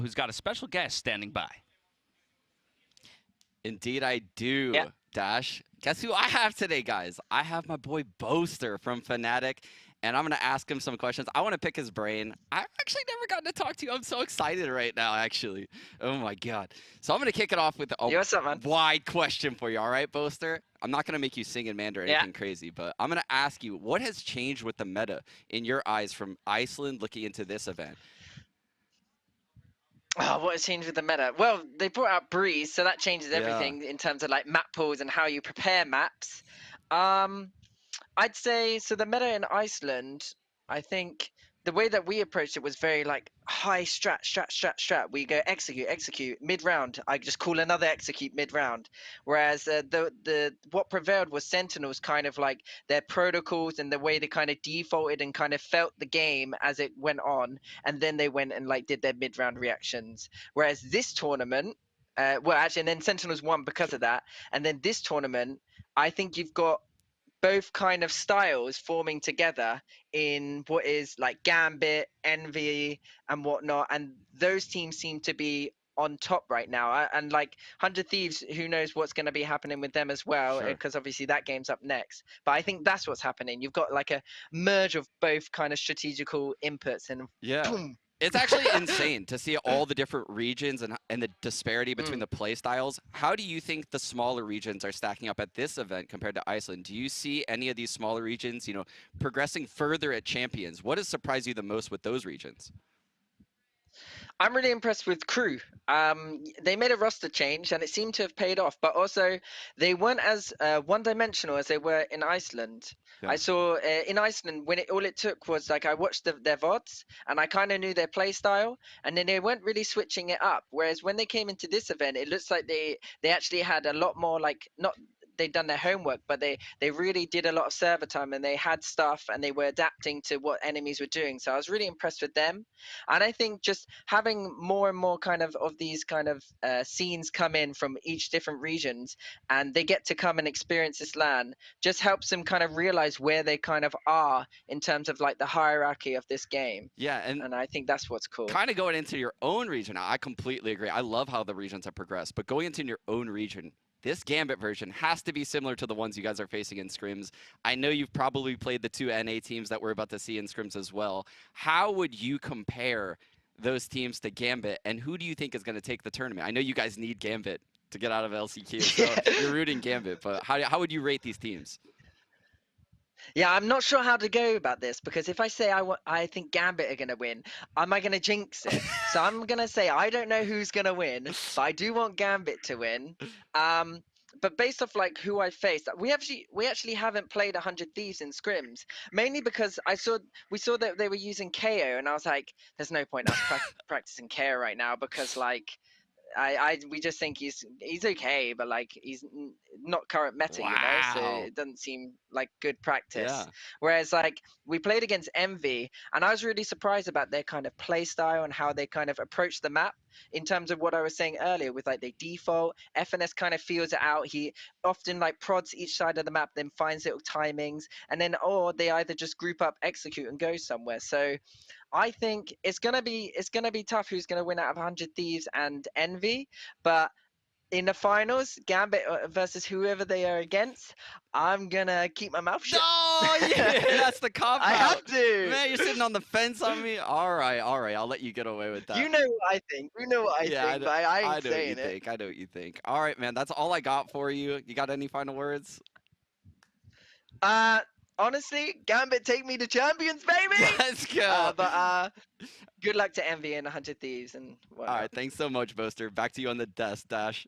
who's got a special guest standing by. Indeed, I do, Yeah. Dash. Guess who I have today, guys? I have my boy Boaster from Fnatic, and I'm going to ask him some questions. I want to pick his brain. I've actually never gotten to talk to you. I'm so excited right now, actually. Oh, my God. So I'm going to kick it off with a Yo, what's up, man? wide question for you, all right, Boaster? I'm not going to make you sing in Mandarin or Yeah. anything crazy, but I'm going to ask you, what has changed with the meta in your eyes from Iceland looking into this event? Oh, what has changed with the meta? Well, they brought out Breeze, so that changes Yeah. everything in terms of like map pools and how you prepare maps. I'd say so. The meta in Iceland, I think the way that we approached it was very like high strat. We go execute mid round. I just call another execute mid round. Whereas the what prevailed was Sentinels, kind of like their protocols and the way they kind of defaulted and kind of felt the game as it went on, and then they went and like did their mid round reactions. Whereas this tournament. Well, actually, and then Sentinels won because of that. And then this tournament, I think you've got both kind of styles forming together in what is like Gambit, Envy, and whatnot, and those teams seem to be on top right now. And like 100 Thieves, who knows what's going to be happening with them as well, Sure. because obviously that game's up next. But I think that's what's happening. You've got like a merge of both kind of strategical inputs, and Yeah. boom. It's actually insane to see all the different regions and the disparity between the play styles. How do you think the smaller regions are stacking up at this event compared to Iceland? Do you see any of these smaller regions, progressing further at champions? What has surprised you the most with those regions? I'm really impressed with Crew. They made a roster change and it seemed to have paid off, but also they weren't as one-dimensional as they were in Iceland. Yeah. I saw in Iceland when all it took was like I watched their VODs and I kind of knew their play style, and then they weren't really switching it up. Whereas when they came into this event, it looks like they actually had a lot more like not they'd done their homework, but they really did a lot of server time and they had stuff and they were adapting to what enemies were doing. So I was really impressed with them. And I think just having more and more kind of these kind of scenes come in from each different regions, and they get to come and experience this land, just helps them kind of realize where they kind of are in terms of like the hierarchy of this game. Yeah, And I think that's what's cool. kind of going into your own region, I completely agree. I love how the regions have progressed, but going into your own region, this Gambit version has to be similar to the ones you guys are facing in scrims. I know you've probably played the two NA teams that we're about to see in scrims as well. How would you compare those teams to Gambit, and who do you think is going to take the tournament? I know you guys need Gambit to get out of LCQ, so you're rooting Gambit, but how would you rate these teams? Yeah, I'm not sure how to go about this, because if I say I think Gambit are going to win, am I going to jinx it? So I'm going to say I don't know who's going to win, but I do want Gambit to win. But based off like who I faced, we actually haven't played 100 Thieves in scrims, mainly because we saw that they were using KO, and I was like, there's no point us practicing KO right now, because like we just think he's okay, but like he's not current meta, so Wow. it doesn't seem like good practice. Yeah. Whereas like we played against Envy, and I was really surprised about their kind of play style and how they kind of approach the map in terms of what I was saying earlier with like they default. FNS kind of feels it out. He often like prods each side of the map, then finds little timings, and then or they either just group up, execute, and go somewhere. So I think it's gonna be tough who's gonna win out of 100 Thieves and Envy, but in the finals, Gambit versus whoever they are against, I'm gonna keep my mouth shut. Oh, yeah, that's the cop out. I have to. Man, you're sitting on the fence on me. All right, I'll let you get away with that. You know what I think. You know what I think, but I ain't know what you saying it. think. I know what you think. All right, man, that's all I got for you. You got any final words? Honestly, Gambit, take me to champions, baby. Let's go. But good luck to Envy and 100 Thieves and whatnot. All right, thanks so much, Boaster. Back to you on the desk, Dash.